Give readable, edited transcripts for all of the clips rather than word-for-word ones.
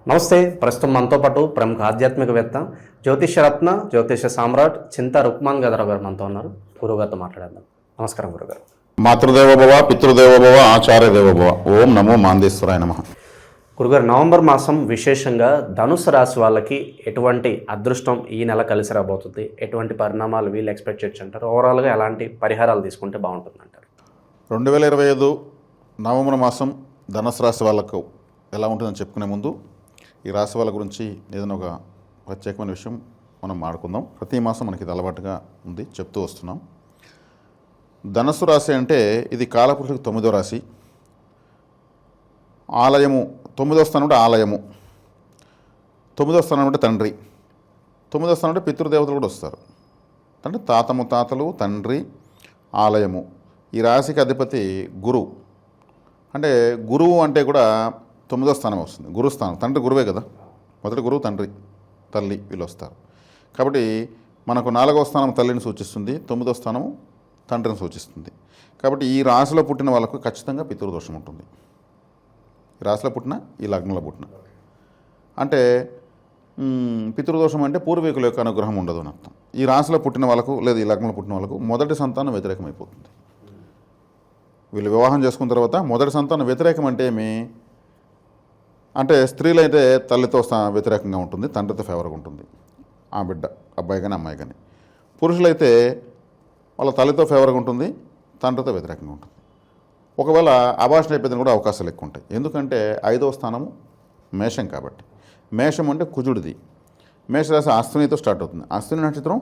నమస్తే. ప్రస్తుతం మనతో పాటు ప్రముఖ ఆధ్యాత్మికవేత్త, జ్యోతిష్యరత్న, జ్యోతిష సామ్రాట్ చింతా రుక్మాన్ గదరావు గారు మనతో ఉన్నారు. గురుగారితో మాట్లాడేద్దాం. నమస్కారం గురుగారు. మాతృదేవోభవ, పితృదేవోభవ, ఆచార్యదేవోభవ. ఓం నమో మాందేశ్వరాయ నమః. గురుగారు, నవంబర్ మాసం విశేషంగా ధనుసు రాశి వాళ్ళకి ఎటువంటి అదృష్టం ఈ నెల కలిసి రాబోతుంది? ఎటువంటి పరిణామాలు వీళ్ళు ఎక్స్పెక్ట్ చేయొచ్చు అంటారు? ఓవరాల్గా ఎలాంటి పరిహారాలు తీసుకుంటే బాగుంటుంది అంటారు? 2025 నవంబర్ మాసం ధనుసు రాశి వాళ్ళకు ఎలా ఉంటుందని చెప్పుకునే ముందు ఈ రాశి వాళ్ళ గురించి ఏదైనా ఒక ప్రత్యేకమైన విషయం మనం మాట్లాడుకుందాం. ప్రతి మాసం మనకి ఇది అలవాటుగా ఉంది, చెప్తూ వస్తున్నాం. ధనుసు రాశి అంటే ఇది కాలపురుషుడికి 9వ రాశి. ఆలయము 9వ స్థానం అంటే ఆలయము, 9వ స్థానం అంటే తండ్రి, 9వ స్థానం అంటే పితృదేవతలు కూడా వస్తారు. అంటే తాతలు, తండ్రి, ఆలయము. ఈ రాశికి అధిపతి గురువు. అంటే గురువు అంటే కూడా 9వ స్థానం వస్తుంది. గురుస్థానం, తండ్రి గురువే కదా, మొదటి గురువు తండ్రి, తల్లి వీళ్ళు వస్తారు. కాబట్టి మనకు 4వ స్థానం తల్లిని సూచిస్తుంది, 9వ స్థానం తండ్రిని సూచిస్తుంది. కాబట్టి ఈ రాశిలో పుట్టిన వాళ్ళకు ఖచ్చితంగా పితృదోషం ఉంటుంది. ఈ రాశిలో పుట్టిన, ఈ లగ్నంలో పుట్టిన అంటే పితృదోషం అంటే పూర్వీకుల యొక్క అనుగ్రహం ఉండదు అని అర్థం. ఈ రాశిలో పుట్టిన వాళ్ళకు లేదా ఈ లగ్నంలో పుట్టిన వాళ్ళకు మొదటి సంతానం వ్యతిరేకమైపోతుంది. వీళ్ళు వివాహం చేసుకున్న తర్వాత మొదటి సంతానం వ్యతిరేకం అంటే ఏమి అంటే స్త్రీలైతే తల్లితో వ్యతిరేకంగా ఉంటుంది, తండ్రితో ఫేవర్గా ఉంటుంది ఆ బిడ్డ, అబ్బాయి కానీ అమ్మాయి కానీ. పురుషులైతే వాళ్ళ తల్లితో ఫేవర్గా ఉంటుంది, తండ్రితో వ్యతిరేకంగా ఉంటుంది. ఒకవేళ అబార్షన్ అయిపోయిన కూడా అవకాశాలు ఎక్కువ ఉంటాయి. ఎందుకంటే 5వ స్థానము మేషం కాబట్టి. మేషం అంటే కుజుడిది. మేషరాశి అశ్వినితో స్టార్ట్ అవుతుంది. అశ్విని నక్షత్రం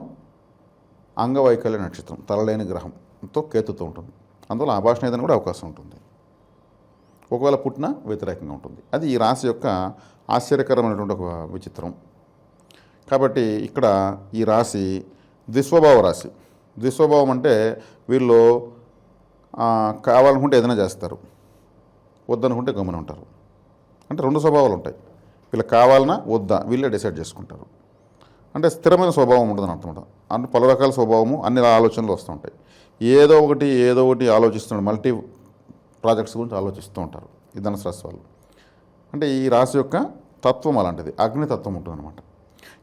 అంగవైకల్య నక్షత్రం, తలలేని గ్రహంతో కేతుతో ఉంటుంది. అందువల్ల అబార్షన్ ఏదైనా కూడా అవకాశం ఉంటుంది. ఒకవేళ పుట్టిన వ్యతిరేకంగా ఉంటుంది. అది ఈ రాశి యొక్క ఆశ్చర్యకరమైనటువంటి ఒక విచిత్రం. కాబట్టి ఇక్కడ ఈ రాశి ద్విస్వభావ రాశి. ద్విస్వభావం అంటే వీళ్ళు కావాలనుకుంటే ఏదైనా చేస్తారు, వద్దనుకుంటే గమ్మున ఉంటారు. అంటే 2 స్వభావాలు ఉంటాయి. వీళ్ళకి కావాలన్నా వద్దా వీళ్ళే డిసైడ్ చేసుకుంటారు. అంటే స్థిరమైన స్వభావం ఉండదని అర్థం. అంటే పలు రకాల స్వభావము, అన్ని ఆలోచనలు వస్తూ ఉంటాయి. ఏదో ఒకటి ఆలోచిస్తున్నాడు, మల్టీ ప్రాజెక్ట్స్ గురించి ఆలోచిస్తూ ఉంటారు ఈ ధనుసు రాశి వాళ్ళు. అంటే ఈ రాశి యొక్క తత్వం అలాంటిది, అగ్నితత్వం ఉంటుందన్నమాట.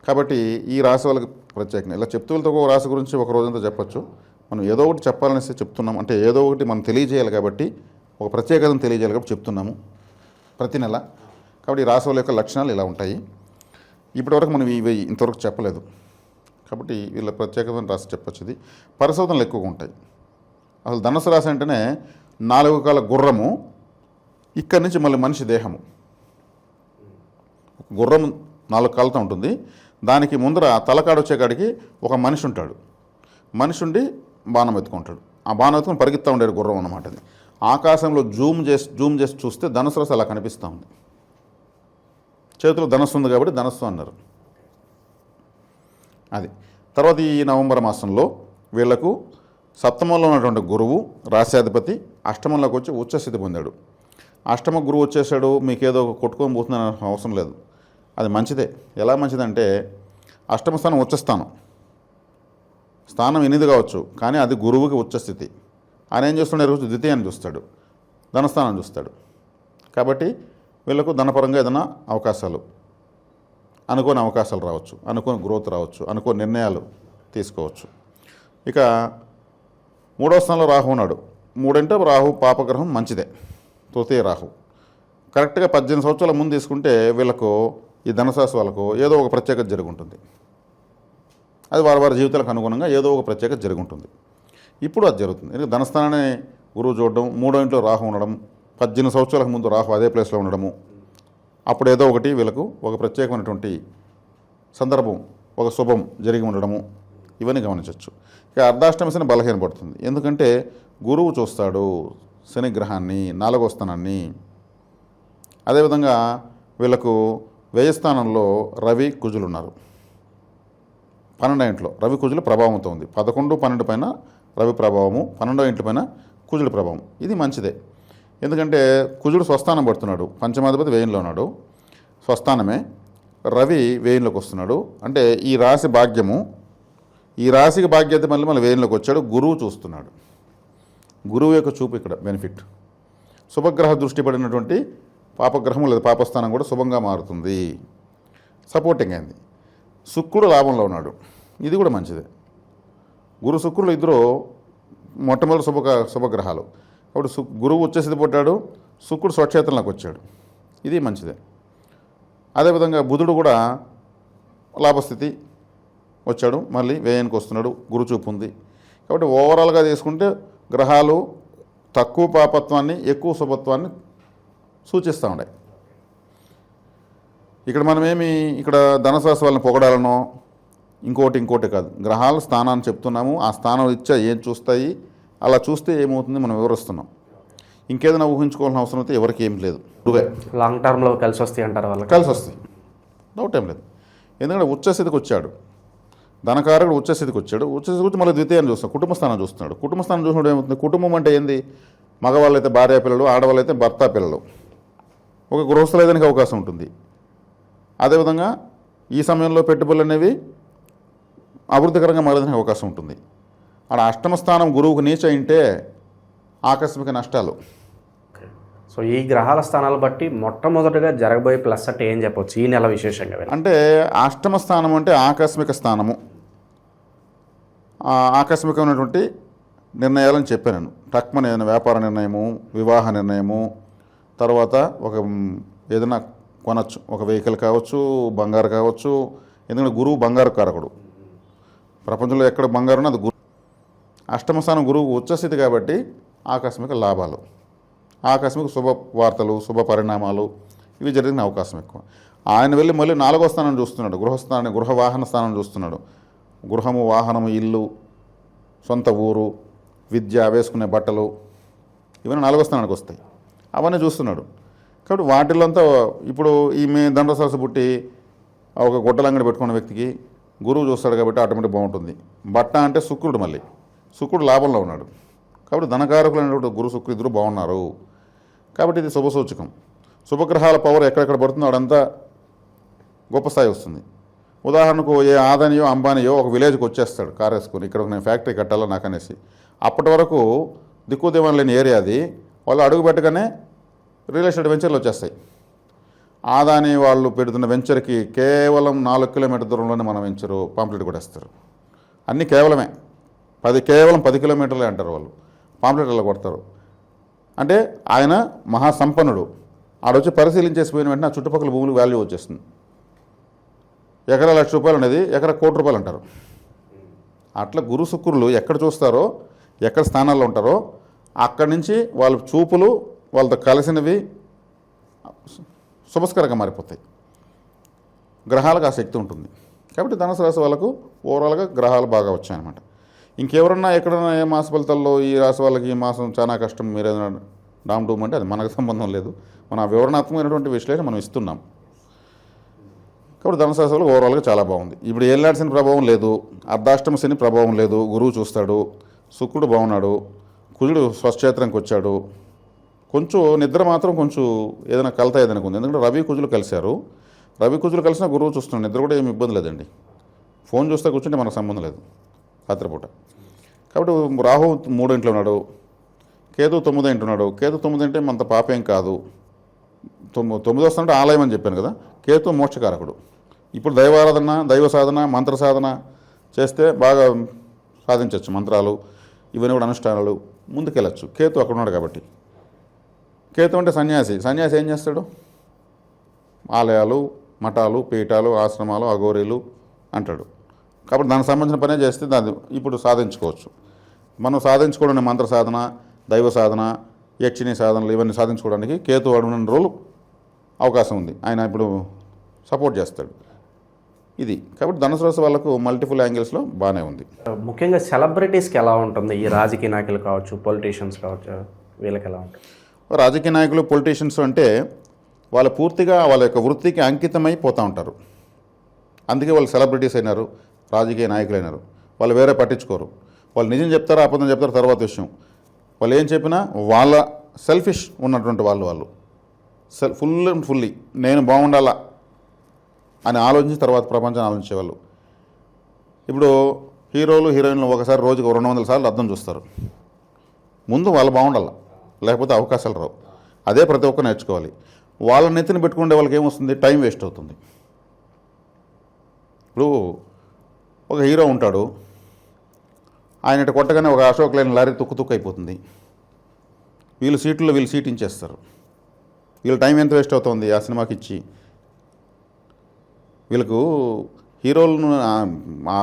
కాబట్టి ఈ రాశి వాళ్ళకి ప్రత్యేకంగా ఇలా చెప్తూ వెళ్తే ఒక రాశి గురించి ఒక రోజంతా చెప్పచ్చు. మనం ఏదో ఒకటి చెప్పాలనేసి చెప్తున్నాం. అంటే ఏదో ఒకటి మనం తెలియజేయాలి కాబట్టి, ఒక ప్రత్యేకతను తెలియజేయాలి కాబట్టి చెప్తున్నాము ప్రతి నెల. కాబట్టి ఈ రాశి వాళ్ళ యొక్క లక్షణాలు ఇలా ఉంటాయి. ఇప్పటివరకు మనం ఇవి ఇంతవరకు చెప్పలేదు కాబట్టి వీళ్ళ ప్రత్యేకమైన రాశి చెప్పచ్చు. ఇది పరిశోధనలు ఎక్కువగా ఉంటాయి. అసలు ధనుసు రాశి అంటేనే 4 కాల గుర్రము, ఇక్కడి నుంచి మళ్ళీ మనిషి దేహము. గుర్రం 4 కాళ్ళతో ఉంటుంది. దానికి ముందర తలకాడు వచ్చేకాడికి ఒక మనిషి ఉంటాడు. మనిషి ఉండి బాణం ఎత్తుకుంటాడు. ఆ బాణం ఎత్తుకుని పరిగెత్తా ఉండేది గుర్రం అన్నమాట. అది ఆకాశంలో జూమ్ చేసి చూస్తే ధనుసు రాశి అలా కనిపిస్తూ ఉంది. చేతిలో ధనస్సు ఉంది కాబట్టి ధనస్సు అన్నారు. అది తర్వాత ఈ నవంబర్ మాసంలో వీళ్లకు సప్తమంలో ఉన్నటువంటి గురువు రాశ్యాధిపతి అష్టమంలోకి వచ్చి ఉచ్చస్థితి పొందాడు. అష్టమ గురువు వచ్చేసాడు, మీకేదో కొట్టుకొని పోతుందని అవసరం లేదు. అది మంచిదే. ఎలా మంచిదంటే అష్టమ స్థానం ఉచ్చస్థానం, స్థానం 8 కావచ్చు, కానీ అది గురువుకి ఉచ్చస్థితి. ఆయన ఏం చేస్తున్నాడు? రోజు ద్వితీయాన్ని చూస్తాడు, ధనస్థానం చూస్తాడు. కాబట్టి వీళ్ళకు ధనపరంగా ఏదైనా అవకాశాలు, అనుకోని అవకాశాలు రావచ్చు, అనుకోని గ్రోత్ రావచ్చు, అనుకోని నిర్ణయాలు తీసుకోవచ్చు. ఇక 3వ స్థానంలో రాహు ఉన్నాడు. 3 అంటే రాహు పాపగ్రహం, మంచిదే. తృతీయ రాహు కరెక్ట్గా 18 సంవత్సరాల ముందు తీసుకుంటే వీళ్ళకు ఈ ధనుసు రాశి వాళ్ళకు ఏదో ఒక ప్రత్యేకత జరుగుంటుంది. అది వారి జీవితాలకు అనుగుణంగా ఏదో ఒక ప్రత్యేకత జరుగుంటుంది. ఇప్పుడు అది జరుగుతుంది. ఎందుకంటే ధనస్థానాన్ని గురువు చూడడం, 3వ ఇంట్లో రాహు ఉండడం, 18 సంవత్సరాలకు ముందు రాహు అదే ప్లేస్లో ఉండడము, అప్పుడు ఏదో ఒకటి వీళ్ళకు ఒక ప్రత్యేకమైనటువంటి సందర్భం, ఒక శుభం జరిగి ఉండడము, ఇవన్నీ గమనించవచ్చు. ఇక అర్ధాష్టమ శని బలహీనపడుతుంది. ఎందుకంటే గురువు చూస్తాడు శనిగ్రహాన్ని, 4వ స్థానాన్ని. అదేవిధంగా వీళ్ళకు వ్యయ స్థానంలో రవి కుజులు ఉన్నారు. 12వ ఇంట్లో రవి కుజుల ప్రభావంతో ఉంది. 11, 12 పైన రవి ప్రభావము, 12వ ఇంటి పైన కుజుల ప్రభావం. ఇది మంచిదే. ఎందుకంటే కుజుడు స్వస్థానం పడుతున్నాడు, పంచమాధిపతి వ్యయంలో ఉన్నాడు, స్వస్థానమే. రవి వ్యయంలోకి వస్తున్నాడు. అంటే ఈ రాశి భాగ్యము, ఈ రాశికి భాగ్యత మళ్ళీ వ్యయంలోకి వచ్చాడు. గురువు చూస్తున్నాడు. గురువు యొక్క చూపు ఇక్కడ బెనిఫిట్. శుభగ్రహ దృష్టి పడినటువంటి పాపగ్రహం లేదా పాపస్థానం కూడా శుభంగా మారుతుంది, సపోర్టింగ్ అయింది. శుక్రుడు లాభంలో ఉన్నాడు, ఇది కూడా మంచిదే. గురు శుక్రులు ఇద్దరు మొట్టమొదటి శుభగ్రహాలు కాబట్టి గురువు ఉచ్చస్థితి పుట్టాడు, శుక్రుడు స్వక్షేత్రంలోకి వచ్చాడు, ఇది మంచిదే. అదేవిధంగా బుధుడు కూడా లాభస్థితి వచ్చాడు, మళ్ళీ వ్యయానికి వస్తున్నాడు, గురుచూపు ఉంది. కాబట్టి ఓవరాల్గా తీసుకుంటే గ్రహాలు తక్కువ పాపత్వాన్ని ఎక్కువ శుభత్వాన్ని సూచిస్తూ ఉన్నాయి. ఇక్కడ మనమేమి ఇక్కడ ధనుసు రాశి వాళ్ళని పొగడాలనో ఇంకోటి కాదు, గ్రహాల స్థానాన్ని చెప్తున్నాము. ఆ స్థానం ఇచ్చా ఏం చూస్తాయి, అలా చూస్తే ఏమవుతుంది మనం వివరిస్తున్నాం. ఇంకేదైనా ఊహించుకోవాల్సిన అవసరం అయితే ఎవరికి ఏం లేదు. నువ్వే లాంగ్ టర్మ్లో కలిసి వస్తాయి అంటారు, వాళ్ళకి కలిసి వస్తాయి, డౌట్ ఏం లేదు. ఎందుకంటే ఉచ్చస్థితికి వచ్చాడు, ధనకారకుడు ఉచ్చస్థితికి వచ్చాడు. ఉచ్చస్థితికి వచ్చి మళ్ళీ ద్వితీయాన్ని చూస్తాడు, కుటుంబ స్థానం చూస్తున్నాడు. కుటుంబ స్థానం చూసినప్పుడు ఏమవుతుంది, కుటుంబం అంటే ఏంది, మగవాళ్ళు అయితే భార్య పిల్లలు, ఆడవాళ్ళు అయితే భర్త పిల్లలు, ఒక గృహస్థులేదానికి అవకాశం ఉంటుంది. అదేవిధంగా ఈ సమయంలో పెట్టుబడులు అనేవి అభివృద్ధికరంగా మారడానికి అవకాశం ఉంటుంది. ఆడ అష్టమ స్థానం గురువుకు నీచ అయింటే ఆకస్మిక నష్టాలు. సో ఈ గ్రహాల స్థానాలు బట్టి మొట్టమొదటిగా జరగబోయే ప్లస్ అంటే ఏం చెప్పవచ్చు ఈ నెల విశేషంగా? అంటే అష్టమ స్థానం అంటే ఆకస్మిక స్థానము, ఆకస్మికమైనటువంటి నిర్ణయాలని చెప్పాను. టక్మన్ ఏదైనా వ్యాపార నిర్ణయము, వివాహ నిర్ణయము, తర్వాత ఒక ఏదైనా కొనచ్చు, ఒక వెహికల్ కావచ్చు, బంగారు కావచ్చు. ఎందుకంటే గురువు బంగారు కారకుడు, ప్రపంచంలో ఎక్కడ బంగారు ఉన్నది గురువు. అష్టమ స్థానం గురువు ఉచ్చస్థితి కాబట్టి ఆకస్మిక లాభాలు, ఆకస్మిక శుభ వార్తలు, శుభ పరిణామాలు ఇవి జరిగిన అవకాశం ఎక్కువ. ఆయన వెళ్ళి మళ్ళీ 4వ స్థానం చూస్తున్నాడు, గృహస్థానాన్ని, గృహ వాహన స్థానం చూస్తున్నాడు. గృహము, వాహనము, ఇల్లు, సొంత ఊరు, విద్య, వేసుకునే బట్టలు ఇవన్నీ 4వ స్థానానికి వస్తాయి. అవన్నీ చూస్తున్నాడు. కాబట్టి వాటిల్లో అంతా ఇప్పుడు ఈమె ధనురాశి పుట్టి ఒక గొడ్డలంగడి పెట్టుకున్న వ్యక్తికి గురువు చూస్తాడు కాబట్టి ఆటోమేటిక్ బాగుంటుంది. బట్ట అంటే శుక్రుడు, మళ్ళీ శుక్రుడు లాభంలో ఉన్నాడు కాబట్టి ధనకారకులు అనేటువంటి గురు శుక్రుడు ఇద్దరు బాగున్నారు కాబట్టి ఇది శుభసూచకం. శుభగ్రహాల పవర్ ఎక్కడెక్కడ పడుతుందో అడంతా గొప్ప స్థాయి వస్తుంది. ఉదాహరణకు ఏ ఆదానియో అంబానీయో ఒక విలేజ్కి వచ్చేస్తాడు కారు వేసుకొని, ఇక్కడ నేను ఫ్యాక్టరీ కట్టాలో నాకు అనేసి. అప్పటి వరకు దిక్కుదేవం లేని ఏరియా అది, వాళ్ళు అడుగు పెట్టగానే రియల్ ఎస్టేట్ వెంచర్లు వచ్చేస్తాయి. ఆదాని వాళ్ళు పెడుతున్న వెంచర్కి కేవలం 4 కిలోమీటర్ దూరంలోనే మన వెంచరు పాంప్లెట్ కూడా వేస్తారు. అన్నీ కేవలం 10 కిలోమీటర్లే అంటారు వాళ్ళు, పాంప్లెట్ అలా కొడతారు. అంటే ఆయన మహాసంపన్నుడు, ఆడొచ్చి పరిశీలించేసిపోయిన వెంటనే ఆ చుట్టుపక్కల భూములకు వాల్యూ వచ్చేస్తుంది. ఎకరా ₹1,00,000 అనేది ఎకరా ₹1,00,00,000 అంటారు. అట్లా గురు శుక్రులు ఎక్కడ చూస్తారో, ఎక్కడ స్థానాల్లో ఉంటారో అక్కడి నుంచి వాళ్ళ చూపులు వాళ్ళతో కలిసినవి శుభస్కరంగా మారిపోతాయి. గ్రహాలకు ఆ శక్తి ఉంటుంది కాబట్టి ధనుసు రాశి వాళ్ళకు ఓవరాల్గా గ్రహాలు బాగా వచ్చాయన్నమాట. ఇంకెవరన్నా ఎక్కడన్నా ఏ మాస ఫలితాల్లో ఈ రాశి వాళ్ళకి ఈ మాసం చాలా కష్టం మీరు ఏదైనా డామ్ డూమ్ అంటే అది మనకు సంబంధం లేదు, మన వివరణాత్మకమైనటువంటి విశ్లేషణ మనం ఇస్తున్నాం. కాబట్టి ధనుసు రాశి వాళ్ళకి ఓవరాల్గా చాలా బాగుంది. ఇప్పుడు ఏళ్ళనాటి శని ప్రభావం లేదు, అర్ధాష్టమ శని ప్రభావం లేదు, గురువు చూస్తాడు, శుక్రుడు బాగున్నాడు, కుజుడు స్వక్షేత్రంకి వచ్చాడు. కొంచెం నిద్ర మాత్రం కొంచెం ఏదైనా కలత ఏదైనా ఉంది, ఎందుకంటే రవి కుజులు కలిశారు. రవి కుజులు కలిసినా గురువు చూస్తున్నాడు, నిద్ర కూడా ఏమి ఇబ్బంది లేదండి. ఫోన్ చూస్తే కూర్చుంటే మనకు సంబంధం లేదు రాత్రిపూట. కాబట్టి రాహు 3వ ఇంట్లో ఉన్నాడు, కేతు 9వ ఇంట్లో ఉన్నాడు. కేతు 9 అంటే అంత పాపేం కాదు. 9 వస్తుంటే ఆలయం అని చెప్పాను కదా, కేతు మోక్షకారకుడు. ఇప్పుడు దైవారాధన, దైవ సాధన, మంత్ర సాధన చేస్తే బాగా సాధించవచ్చు. మంత్రాలు ఇవన్నీ కూడా అనుష్ఠానాలు ముందుకెళ్ళచ్చు. కేతు అక్కడ ఉన్నాడు కాబట్టి. కేతు అంటే సన్యాసి. సన్యాసి ఏం చేస్తాడు? ఆలయాలు, మఠాలు, పీఠాలు, ఆశ్రమాలు, అఘోరీలు అంటాడు. కాబట్టి దానికి సంబంధించిన పనే చేస్తే దాన్ని ఇప్పుడు సాధించుకోవచ్చు. మనం సాధించుకోవడానికి మంత్ర సాధన, దైవ సాధన, యక్షిణి సాధనలు ఇవన్నీ సాధించుకోవడానికి కేతు అడుగున్న రోజులు అవకాశం ఉంది. ఆయన ఇప్పుడు సపోర్ట్ చేస్తాడు. ఇది కాబట్టి ధనుసు రాశి వాళ్ళకు మల్టిపుల్ యాంగిల్స్లో బాగానే ఉంది. ముఖ్యంగా సెలబ్రిటీస్కి ఎలా ఉంటుంది? ఈ రాజకీయ నాయకులు కావచ్చు, పొలిటీషియన్స్ కావచ్చు, వీళ్ళకి ఎలా ఉంటుంది? రాజకీయ నాయకులు, పొలిటీషియన్స్ అంటే వాళ్ళు పూర్తిగా వాళ్ళ యొక్క వృత్తికి అంకితమై పోతూ ఉంటారు. అందుకే వాళ్ళు సెలబ్రిటీస్ అయినారు, రాజకీయ నాయకులు అయినారు. వాళ్ళు వేరే పట్టించుకోరు. వాళ్ళు నిజం చెప్తారు, అబద్ధం చెప్తారు తర్వాత విషయం. వాళ్ళు ఏం చెప్పినా వాళ్ళ సెల్ఫిష్ ఉన్నటువంటి వాళ్ళు ఫుల్ అండ్ ఫుల్లీ నేను బాగుండాలా అని ఆలోచించి తర్వాత ప్రపంచాన్ని ఆలోచించేవాళ్ళు. ఇప్పుడు హీరోలు, హీరోయిన్లు ఒకసారి రోజుకు 200 సార్లు అర్థం చూస్తారు. ముందు వాళ్ళు బాగుండాలి, లేకపోతే అవకాశాలు రావు. అదే ప్రతి ఒక్కరు నేర్చుకోవాలి. వాళ్ళ నెత్తిన పెట్టుకుంటే వాళ్ళకి ఏమొస్తుంది, టైం వేస్ట్ అవుతుంది. ఇప్పుడు ఒక హీరో ఉంటాడు, ఆయన ఇటు కొట్టగానే ఒక అశోక్ లైన్ లారీ తుక్కు అయిపోతుంది. వీళ్ళు సీట్ ఇచ్చేస్తారు. వీళ్ళ టైం ఎంత వేస్ట్ అవుతుంది ఆ సినిమాకి ఇచ్చి. వీళ్ళకు హీరోలను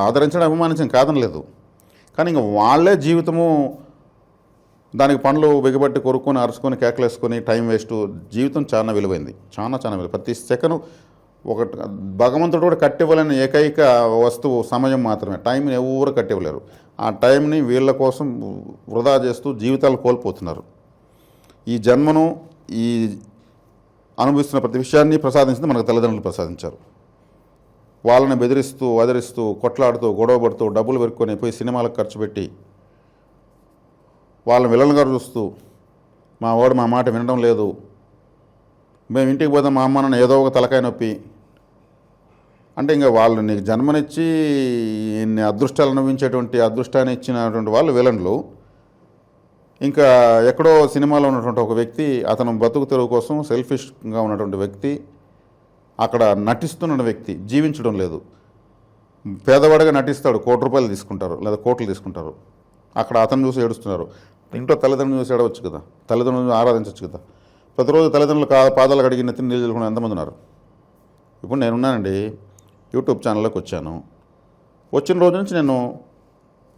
ఆదరించడం అభిమానించడం కాదని లేదు, కానీ ఇంకా వాళ్ళే జీవితము దానికి పనులు బిగబట్టి కొరుక్కొని అరుచుకొని కేకలేసుకొని టైం వేస్ట్. జీవితం చాలా విలువైంది, చాలా విలువ. ప్రతి సెకను ఒక భగవంతుడు కూడా కట్టివ్వలేని ఏకైక వస్తువు సమయం మాత్రమే. టైంని ఎవరు కట్టివ్వలేరు. ఆ టైంని వీళ్ళ కోసం వృధా చేస్తూ జీవితాలు కోల్పోతున్నారు. ఈ జన్మను ఈ అనుభవిస్తున్న ప్రతి విషయాన్ని ప్రసాదించింది మనకు తల్లిదండ్రులు ప్రసాదించారు. వాళ్ళని బెదిరిస్తూ వదిలిస్తూ కొట్లాడుతూ గొడవపడుతూ డబ్బులు పెరుక్కొని పోయి సినిమాలకు ఖర్చు పెట్టి వాళ్ళని విలన్గా చూస్తూ మా వాడు మా మాట వినడం లేదు, మేము ఇంటికి పోదాం మా అమ్మ నాన్న ఏదో ఒక తలకాయ నొప్పి అంటే ఇంకా వాళ్ళు నీకు జన్మనిచ్చి ఇన్ని అదృష్టాలు అనుభవించేటువంటి అదృష్టాన్ని ఇచ్చినటువంటి వాళ్ళు విలన్లు. ఇంకా ఎక్కడో సినిమాలో ఉన్నటువంటి ఒక వ్యక్తి అతను బతుకు తెరువు కోసం సెల్ఫిష్గా ఉన్నటువంటి వ్యక్తి, అక్కడ నటిస్తున్న వ్యక్తి జీవించడం లేదు. పేదవాడిగా నటిస్తాడు, ₹1,00,00,000 తీసుకుంటారు లేదా కోట్లు తీసుకుంటారు. అక్కడ అతను చూసి ఏడుస్తున్నారు. ఇంట్లో తల్లిదండ్రులు చూసి ఏడవచ్చు కదా, తల్లిదండ్రులను ఆరాధించవచ్చు కదా. ప్రతిరోజు తల్లిదండ్రులు పాదాలు కడిగి నెత్తిని నీళ్ళు చల్లుకునే ఎంతమంది ఉన్నారు. ఇప్పుడు నేనున్నానండి, యూట్యూబ్ ఛానల్లోకి వచ్చాను. వచ్చిన రోజు నుంచి నేను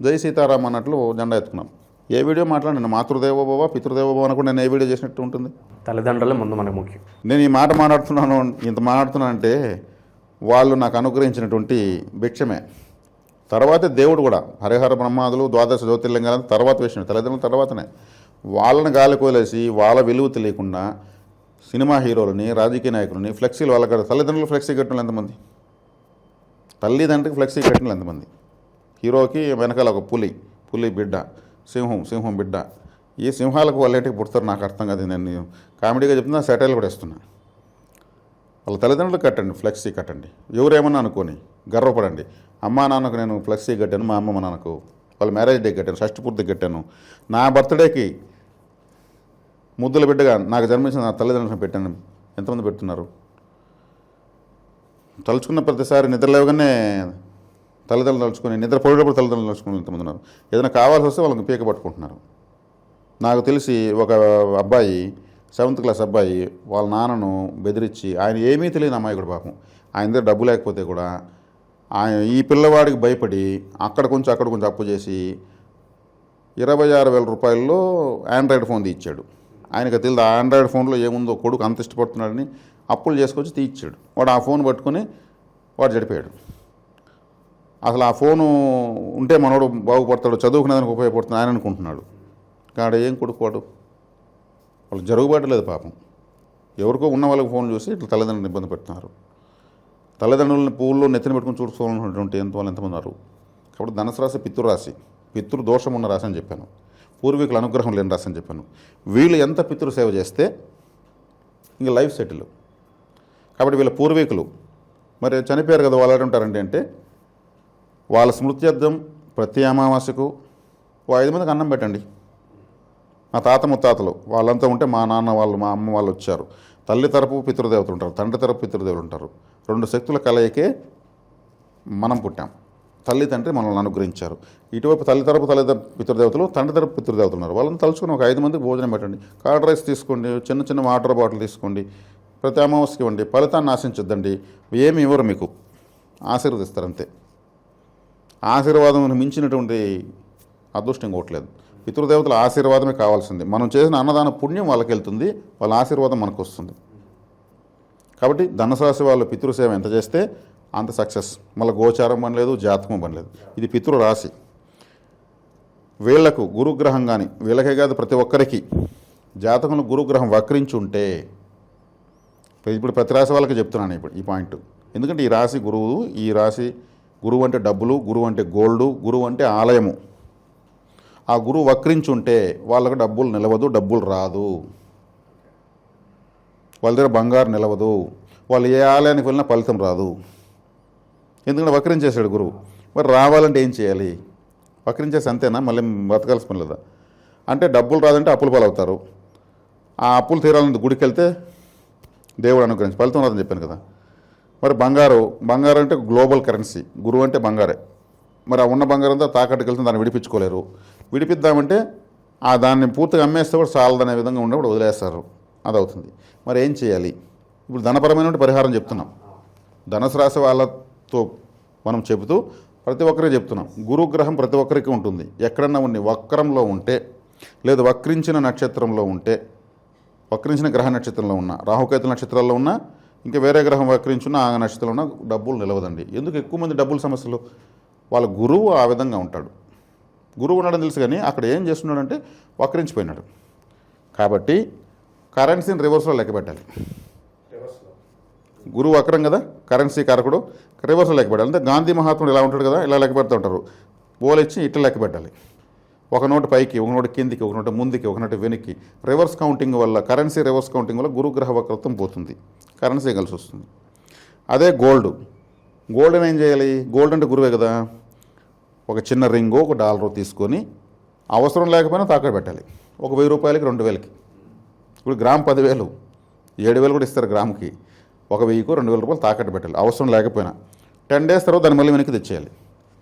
జై సీతారాం అన్నట్లు జెండా ఎత్తుకున్నాను. ఏ వీడియో మాట్లాడినా మాతృదేవోభవ పితృదేవోభవ అని కూడా నేను ఏ వీడియో చేసినట్టు ఉంటుంది. తల్లిదండ్రులే ముందు మనకు ముఖ్యం. నేను ఈ మాట మాట్లాడుతున్నానంటే వాళ్ళు నాకు అనుగ్రహించినటువంటి భిక్షమే. తర్వాతే దేవుడు కూడా, హరిహర బ్రహ్మాదులు ద్వాదశ జ్యోతిర్లింగాలు తర్వాత విషయం, తల్లిదండ్రుల తర్వాతనే. వాళ్ళని గాలి కోలేసి వాళ్ళ విలువ తెలియకుండా సినిమా హీరోలని రాజకీయ నాయకులని ఫ్లెక్సీలు వాళ్ళ కాదు. తల్లిదండ్రులు ఫ్లెక్సీ కట్టిన ఎంతమంది, తల్లిదండ్రికి ఫ్లెక్సీ కట్టిన ఎంతమంది. హీరోకి వెనకాల ఒక పులి బిడ్డ, సింహం బిడ్డ. ఈ సింహాలకు వాళ్ళేంటికి పుడతారు నాకు అర్థం కాదు. నేను కామెడీగా చెప్తున్నా, సెటైల్ కూడా వేస్తున్నా. వాళ్ళ తల్లిదండ్రులు కట్టండి, ఫ్లెక్సీ కట్టండి. ఎవరేమన్నా అనుకోని గర్వపడండి. అమ్మా నాన్నకు నేను ఫ్లెక్సీ కట్టాను, మా అమ్మ మా నాన్నకు వాళ్ళ మ్యారేజ్ డే కట్టాను, షష్టి పూర్తికి కట్టాను, నా బర్త్డేకి ముద్దుల బిడ్డగా నాకు జన్మించిన నా తల్లిదండ్రులను పెట్టాను. ఎంతమంది పెడుతున్నారు? తలుచుకున్న ప్రతిసారి నిద్ర లేవగానే తల్లిదండ్రులు తలుచుకొని, నిద్ర పోయేటప్పుడు తల్లిదండ్రులు తలుచుకుని ఎంతమంది ఉన్నారు. ఏదైనా కావాల్సి వస్తే వాళ్ళకి పీక పట్టుకుంటున్నారు. నాకు తెలిసి ఒక అబ్బాయి 7th క్లాస్ అబ్బాయి వాళ్ళ నాన్నను బెదిరించి, ఆయన ఏమీ తెలియని అమ్మాయికుడు పాపం, ఆయన దగ్గర డబ్బు లేకపోతే కూడా ఆయన ఈ పిల్లవాడికి భయపడి అక్కడ కొంచెం అప్పు చేసి 26,000 రూపాయల్లో ఆండ్రాయిడ్ ఫోన్ తీయించాడు. ఆయనకు తెలియదు ఆ ఆండ్రాయిడ్ ఫోన్లో ఏముందో, కొడుకు అంత ఇష్టపడుతున్నాడని అప్పులు చేసుకొచ్చి తీయించాడు. వాడు ఆ ఫోన్ పట్టుకొని వాడు చెడిపోయాడు. అసలు ఆ ఫోను ఉంటే మనోడు బాగుపడతాడు, చదువుకునేదానికి ఉపయోగపడుతుంది ఆయన అనుకుంటున్నాడు. కాడ ఏం కొడుకోడు, వాళ్ళు జరుగుబాటు పాపం. ఎవరికో ఉన్న వాళ్ళకి ఫోన్ చూసి ఇట్లా తల్లిదండ్రులను ఇబ్బంది పెడుతున్నారు. తల్లిదండ్రులని పువ్వుల్లో నెత్తిన పెట్టుకుని చూసుకోవాలన్నటువంటి వాళ్ళు ఎంతమంది ఉన్నారు. కాబట్టి ధనుసు రాశి పితృరాశి, పితృదోషం ఉన్న రాశి అని చెప్పాను, పూర్వీకుల అనుగ్రహం లేని రాశి అని చెప్పాను. వీళ్ళు ఎంత పితృసేవ చేస్తే ఇంక లైఫ్ సెటిల్. కాబట్టి వీళ్ళ పూర్వీకులు మరి చనిపోయారు కదా, వాళ్ళు ఉంటారండి అంటే వాళ్ళ స్మృత్యర్థం ప్రతి అమావాస్యకు 5 మందికి అన్నం పెట్టండి. మా తాత ముత్తాతలు వాళ్ళంతా ఉంటే మా నాన్న వాళ్ళు మా అమ్మ వాళ్ళు వచ్చారు. తల్లి తరపు పితృదేవతలు ఉంటారు, తండ్రి తరపు పితృదేవులు ఉంటారు. 2 శక్తుల కలయికే మనం పుట్టాం. తల్లి తండ్రి మనల్ని అనుగ్రహించారు. ఇటువైపు తల్లి తరపు పితృదేవతలు, తండ్రి తరపు పితృదేవతలు ఉన్నారు. వాళ్ళని తలుచుకుని ఒక 5 మందికి భోజనం పెట్టండి. కర్డ్ రైస్ తీసుకోండి, చిన్న వాటర్ బాటిల్ తీసుకోండి, ప్రతి అమావాస్యకి ఇవ్వండి. ఫలితాన్ని ఆశించొద్దండి. ఏమి ఇవ్వరు, మీకు ఆశీర్వదిస్తారు అంతే. ఆశీర్వాదం మించినటువంటి అదృష్టం ఇంకోట్లేదు. పితృదేవతల ఆశీర్వాదమే కావాల్సింది. మనం చేసిన అన్నదాన పుణ్యం వాళ్ళకి వెళ్తుంది, వాళ్ళ ఆశీర్వాదం మనకు వస్తుంది. కాబట్టి ధనుసు రాశి వాళ్ళు పితృసేవ ఎంత చేస్తే అంత సక్సెస్. మళ్ళీ గోచారం పని లేదు, జాతకం పని లేదు. ఇది పితృ రాశి. వీళ్లకు గురుగ్రహం కానీ, వీళ్ళకే కాదు ప్రతి ఒక్కరికి జాతకంలో గురుగ్రహం వక్రించి ఉంటే, ఇప్పుడు ప్రతి రాశి వాళ్ళకి చెప్తున్నాను ఇప్పుడు ఈ పాయింట్. ఎందుకంటే ఈ రాశి గురువు, ఈ రాశి గురువు అంటే డబ్బులు, గురువు అంటే గోల్డు, గురువు అంటే ఆలయము. ఆ గురువు వక్రించి ఉంటే వాళ్ళకు డబ్బులు నిలవదు, డబ్బులు రాదు, వాళ్ళ దగ్గర బంగారు నిలవదు, వాళ్ళు ఏ ఆలయానికి వెళ్ళినా ఫలితం రాదు. ఎందుకంటే వక్రించేశాడు గురువు. మరి రావాలంటే ఏం చేయాలి? వక్రించేసి అంతేనా, మళ్ళీ బతకాల్సిన పని లేదా? అంటే డబ్బులు రాదంటే అప్పులు పాలవుతారు. ఆ అప్పులు తీరాలంటే గుడికి వెళ్తే దేవుడు అనుగ్రహించి ఫలితం రాదని చెప్పాను కదా. మరి బంగారం అంటే గ్లోబల్ కరెన్సీ, గురువు అంటే బంగారే. మరి ఆ ఉన్న బంగారంతో తాకట్టుకు వెళ్తే దాన్ని విడిపించుకోలేరు. విడిపిద్దామంటే దాన్ని పూర్తిగా అమ్మేస్తే కూడా చాలదనే విధంగా ఉన్నప్పుడు వదిలేస్తారు. అది అవుతుంది. మరి ఏం చేయాలి? ఇప్పుడు ధనపరమైన పరిహారం చెప్తున్నాం. ధనుసు రాశి వాళ్ళతో మనం చెబుతూ ప్రతి ఒక్కరికి చెప్తున్నాం. గురుగ్రహం ప్రతి ఒక్కరికి ఉంటుంది. ఎక్కడన్నా ఉండి వక్రంలో ఉంటే, లేదు వక్రించిన నక్షత్రంలో ఉంటే, వక్రించిన గ్రహ నక్షత్రంలో ఉన్న, రాహుకేతు నక్షత్రాల్లో ఉన్న, ఇంకా వేరే గ్రహం వక్రించున్న ఆ నక్షత్రంలో ఉన్న డబ్బులు నిలవదండి. ఎందుకు ఎక్కువ మంది డబ్బుల సమస్యలు? వాళ్ళ గురువు ఆ విధంగా ఉంటాడు. గురువు ఉన్నాడని తెలుసు, కానీ అక్కడ ఏం చేస్తున్నాడంటే వక్రించిపోయినాడు. కాబట్టి కరెన్సీని రివర్స్లో లెక్క పెట్టాలి. గురువు వక్రం కదా, కరెన్సీ కారకుడు, రివర్స్లో లెక్క పెట్టాలి. అంటే గాంధీ మహాత్ముడు ఇలా ఉంటాడు కదా, ఇలా లెక్క పెడుతూ ఉంటారు. బోలిచ్చి ఇట్లా లెక్క పెట్టాలి. ఒక నోటు పైకి, ఒక నోటు కిందికి, ఒక నోటు ముందుకి, ఒక నోటు వెనక్కి. రివర్స్ కౌంటింగ్ వల్ల, కరెన్సీ రివర్స్ కౌంటింగ్ వల్ల గురుగ్రహ వక్రత్వం పోతుంది, కరెన్సీ కలిసి వస్తుంది. అదే గోల్డ్ని ఏం చేయాలి? గోల్డ్ అంటే గురువే కదా. ఒక చిన్న రింగో ఒక డాలరో తీసుకొని అవసరం లేకపోయినా తాకట్టు పెట్టాలి. ఒక 1000 రూపాయలకి 2000కి. ఇప్పుడు గ్రామ్ 10,000, 7,000 కూడా ఇస్తారు గ్రామ్కి. ఒక 1000కో 2,000 రూపాయలు తాకట్టు పెట్టాలి అవసరం లేకపోయినా. 10 డేస్ తర్వాత దాన్ని మళ్ళీ వెనక్కి తెచ్చేయాలి.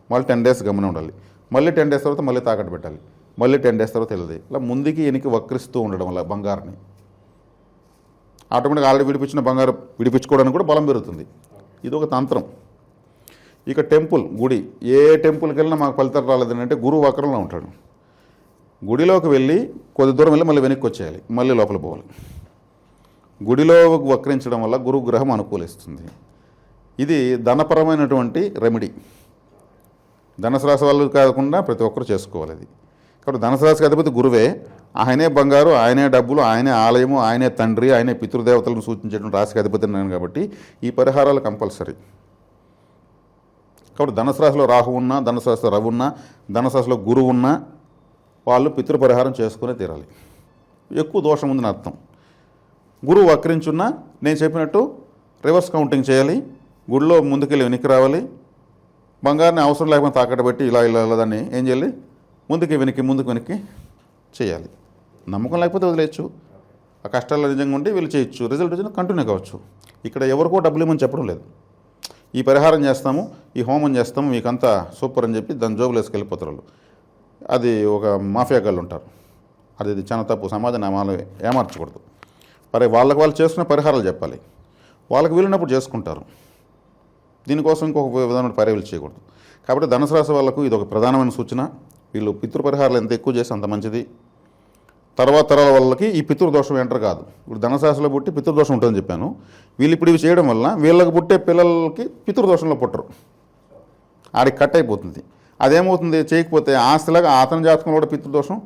మళ్ళీ 10 డేస్ గమనం ఉండాలి. మళ్ళీ 10 డేస్ తర్వాత మళ్ళీ తాకట్టు పెట్టాలి. మళ్ళీ 10 డేస్ తర్వాత వెళ్ళదు. ఇలా ముందుకి వెనక్కి వక్రిస్తూ ఉండడం వల్ల బంగారాన్ని ఆటోమేటిక్గా ఆల్రెడీ విడిపించిన బంగారం విడిపించుకోవడానికి కూడా బలం పెరుగుతుంది. ఇది ఒక తంత్రం. ఇక గుడి, ఏ టెంపుల్కి వెళ్ళినా మాకు ఫలితాలు రాలేదని అంటే గురువు వక్రంలో ఉంటాడు. గుడిలోకి వెళ్ళి కొద్ది దూరం వెళ్ళి మళ్ళీ వెనక్కి వచ్చేయాలి, మళ్ళీ లోపల పోవాలి. గుడిలో వక్రించడం వల్ల గురుగ్రహం అనుకూలిస్తుంది. ఇది ధనపరమైనటువంటి రెమెడీ. ధనుసు రాశి వాళ్ళు కాకుండా ప్రతి ఒక్కరు చేసుకోవాలి అది. కాబట్టి ధనుసు రాశికి అధిపతి గురువే. ఆయనే బంగారు, ఆయనే డబ్బులు, ఆయనే ఆలయము, ఆయనే తండ్రి, ఆయనే పితృదేవతలను సూచించేటువంటి రాశికి అధిపతి నేను కాబట్టి ఈ పరిహారాలు కంపల్సరీ. కాబట్టి ధనుసు రాశిలో రాహు ఉన్నా, ధనుసు రాశిలో రవి ఉన్నా, ధనుసు రాశిలో గురువు ఉన్నా వాళ్ళు పితృపరిహారం చేసుకునే తీరాలి. ఎక్కువ దోషం ఉందని అర్థం. గురువు వక్రించున్నా నేను చెప్పినట్టు రివర్స్ కౌంటింగ్ చేయాలి. గుడిలో ముందుకెళ్ళి వెనక్కి రావాలి. బంగారాన్ని అవసరం లేకపోతే తాకట్టు పెట్టి ఇలా దాన్ని ఏం చేయాలి? ముందుకు వెనక్కి చేయాలి. నమ్మకం లేకపోతే వదిలేయచ్చు. ఆ కష్టాల్లో నిజంగా ఉండి వీళ్ళు చేయొచ్చు. రిజల్ట్ వచ్చిన కంటిన్యూ కావచ్చు. ఇక్కడ ఎవరికో డబ్బులు ఇవ్వమని చెప్పడం లేదు. ఈ పరిహారం చేస్తాము, ఈ హోమం చేస్తాము, మీకంతా సూపర్ అని చెప్పి దాని జోబులు వేసుకెళ్ళిపోతారు వాళ్ళు. అది ఒక మాఫియా గాళ్ళు ఉంటారు. అది చాలా తప్పు. సమాజాన్ని ఏమార్చకూడదు. మరి వాళ్ళు చేసుకునే పరిహారాలు చెప్పాలి. వాళ్ళకి వీలున్నప్పుడు చేసుకుంటారు. దీనికోసం ఇంకొక విధమైన పర్యవేలు చేయకూడదు. కాబట్టి ధనుసు రాశి వాళ్ళకు ఇది ఒక ప్రధానమైన సూచన. వీళ్ళు పితృపరిహారాలు ఎంత ఎక్కువ చేస్తే అంత మంచిది. తర్వాత తరాల వాళ్ళకి ఈ పితృదోషం ఎంటర్ కాదు. ఇప్పుడు ధనుసు రాశిలో పుట్టి పితృదోషం ఉంటుందని చెప్పాను. వీళ్ళు ఇప్పుడు ఇవి చేయడం వల్ల వీళ్ళకి పుట్టే పిల్లలకి పితృదోషంలో పుట్టరు. ఆడికి కట్ అయిపోతుంది. అదేమవుతుంది? చేయకపోతే ఆస్తిలాగా అతని జాతకంలో కూడా పితృదోషం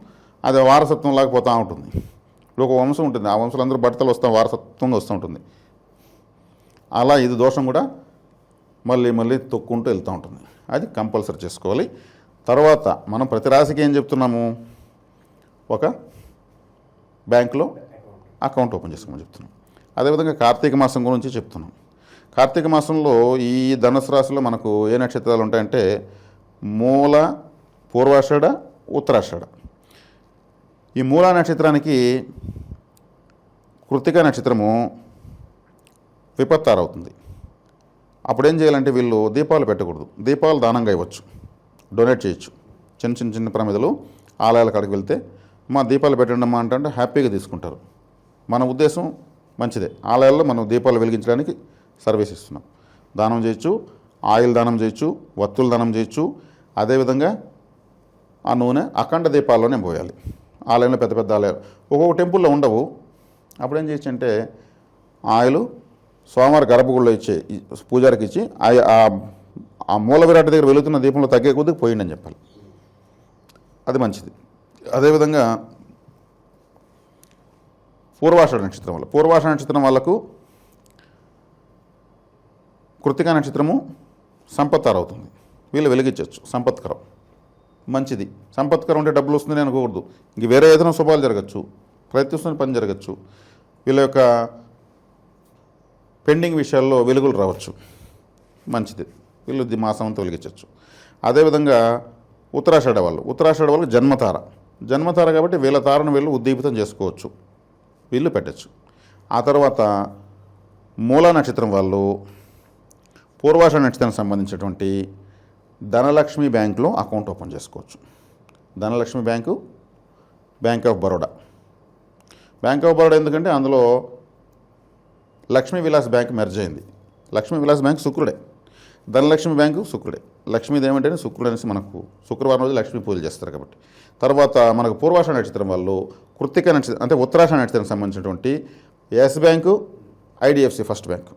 అది వారసత్వం లాగా పోతూ ఉంటుంది. ఇప్పుడు ఒక వంశం ఉంటుంది, ఆ వంశంలో అందరూ బట్టలు వారసత్వంగా వస్తూ ఉంటుంది. అలా ఇది దోషం కూడా మళ్ళీ తొక్కుంటూ వెళ్తూ ఉంటుంది. అది కంపల్సరీ చేసుకోవాలి. తర్వాత మనం ప్రతి రాశికి ఏం చెప్తున్నాము? ఒక బ్యాంకులో అకౌంట్ ఓపెన్ చేసుకోమని చెప్తున్నాం. అదేవిధంగా కార్తీక మాసం గురించి చెప్తున్నాం. కార్తీక మాసంలో ఈ ధనుసు రాశిలో మనకు ఏ నక్షత్రాలు ఉంటాయంటే మూల, పూర్వాషాఢ, ఉత్తరాషాఢ. ఈ మూల నక్షత్రానికి కృత్తిక నక్షత్రము విపత్తారవుతుంది. అప్పుడేం చేయాలంటే వీళ్ళు దీపాలు పెట్టకూడదు. దీపాలు దానంగా ఇవ్వచ్చు, డొనేట్ చేయొచ్చు. చిన్న ప్రమిదలు ఆలయాల కాడికి వెళ్తే మా దీపాలు పెట్టండి అమ్మా అంటే హ్యాపీగా తీసుకుంటారు. మన ఉద్దేశం మంచిదే. ఆలయాల్లో మనం దీపాలు వెలిగించడానికి సర్వీస్ ఇస్తున్నాం. దానం చేయొచ్చు, ఆయిల్ దానం చేయొచ్చు, వత్తులు దానం చేయొచ్చు. అదేవిధంగా ఆ నూనె అఖండ దీపాల్లోనే పోయాలి. ఆలయంలో పెద్ద ఆలయాలు ఒక్కొక్క టెంపుల్లో ఉండవు. అప్పుడేం చేయొచ్చు అంటే ఆయిల్ స్వామివారి గర్భగుడిలో ఇచ్చే పూజారికి ఇచ్చి ఆ మూల విరాట్ దగ్గర వెలుగుతున్న దీపంలో తగ్గే కొద్దిగా పోయిండి అని చెప్పాలి. అది మంచిది. అదేవిధంగా పూర్వాషాఢ నక్షత్రం వాళ్ళకు కృత్తికా నక్షత్రము సంపత్కారం అవుతుంది. వీళ్ళు వెలిగించవచ్చు. సంపత్కరం మంచిది. సంపత్కరం అంటే డబ్బులు వస్తుందని అనుకోకూడదు. ఇంక వేరే ఏదైనా శుభాలు జరగచ్చు, ప్రయత్నిస్తున్న పని జరగచ్చు. వీళ్ళ యొక్క పెండింగ్ విషయాల్లో వెలుగులు రావచ్చు. మంచిది. వీళ్ళు మాసం అంతా వెలిగించవచ్చు. అదేవిధంగా ఉత్తరాషాఢ వాళ్ళకు జన్మతార కాబట్టి వీళ్ళ తారను వీళ్ళు ఉద్దీపితం చేసుకోవచ్చు. వీళ్ళు పెట్టచ్చు. ఆ తర్వాత మూలా నక్షత్రం వాళ్ళు పూర్వాషాఢ నక్షత్రానికి సంబంధించినటువంటి ధనలక్ష్మి బ్యాంకులో అకౌంట్ ఓపెన్ చేసుకోవచ్చు. Dhanalakshmi bank, bank of Baroda. Bank of Baroda ఎందుకంటే అందులో లక్ష్మీ విలాస్ బ్యాంక్ మెర్జ్ అయింది. లక్ష్మీ విలాస్ బ్యాంక్ శుక్రుడే, ధనలక్ష్మి బ్యాంకు శుక్రుడే. లక్ష్మీది ఏమంటే శుక్రుడు అనేసి మనకు శుక్రవారం రోజు లక్ష్మీ పూజలు చేస్తారు కాబట్టి. తర్వాత మనకు పూర్వాషాఢ నక్షత్రం వాళ్ళు కృత్తిక నక్షత్రం అంటే ఉత్తరాషాఢ నక్షత్రానికి సంబంధించినటువంటి ఎస్ బ్యాంకు, ఐడిఎఫ్సి ఫస్ట్ బ్యాంకు,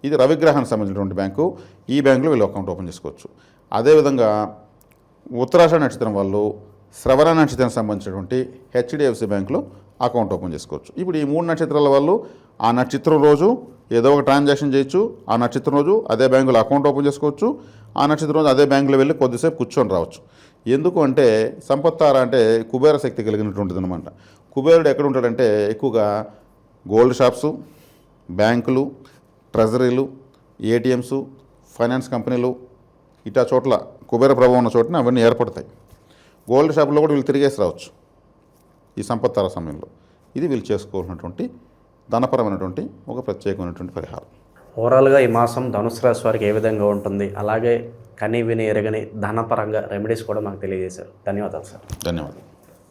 ఇది రవిగ్రహానికి సంబంధించినటువంటి బ్యాంకు. ఈ బ్యాంకులో వీళ్ళు అకౌంట్ ఓపెన్ చేసుకోవచ్చు. అదేవిధంగా ఉత్తరాషాఢ నక్షత్రం వాళ్ళు శ్రవణ నక్షత్రానికి సంబంధించినటువంటి హెచ్డిఎఫ్సి బ్యాంకులో అకౌంట్ ఓపెన్ చేసుకోవచ్చు. ఇప్పుడు ఈ 3 నక్షత్రాల వాళ్ళు ఆ నక్షత్రం రోజు ఏదో ఒక ట్రాన్సాక్షన్ చేయొచ్చు. ఆ నక్షత్రం రోజు అదే బ్యాంకులో అకౌంట్ ఓపెన్ చేసుకోవచ్చు. ఆ నక్షత్రం రోజు అదే బ్యాంకులో వెళ్ళి కొద్దిసేపు కూర్చొని రావచ్చు. ఎందుకు అంటే సంపత్తార అంటే కుబేర శక్తి కలిగినటువంటిది అనమాట. కుబేరుడు ఎక్కడ ఉంటాడంటే ఎక్కువగా గోల్డ్ షాప్సు, బ్యాంకులు, ట్రెజరీలు, ఏటీఎంస్, ఫైనాన్స్ కంపెనీలు ఇటా చోట్ల కుబేర ప్రభావం ఉన్న చోటన అవన్నీ ఏర్పడతాయి. గోల్డ్ షాపులో కూడా వీళ్ళు తిరిగేసి రావచ్చు ఈ సంపత్తార సమయంలో. ఇది వీళ్ళు చేసుకోవాల్సినటువంటి ధనపరమైనటువంటి ఒక ప్రత్యేకమైనటువంటి పరిహారం. ఓవరాల్గా ఈ మాసం ధనుసు రాశి వారికి ఏ విధంగా ఉంటుంది, అలాగే కని విని ఎరగని ధనపరంగా రెమెడీస్ కూడా మాకు తెలియజేశారు. ధన్యవాదాలు సార్. ధన్యవాదాలు.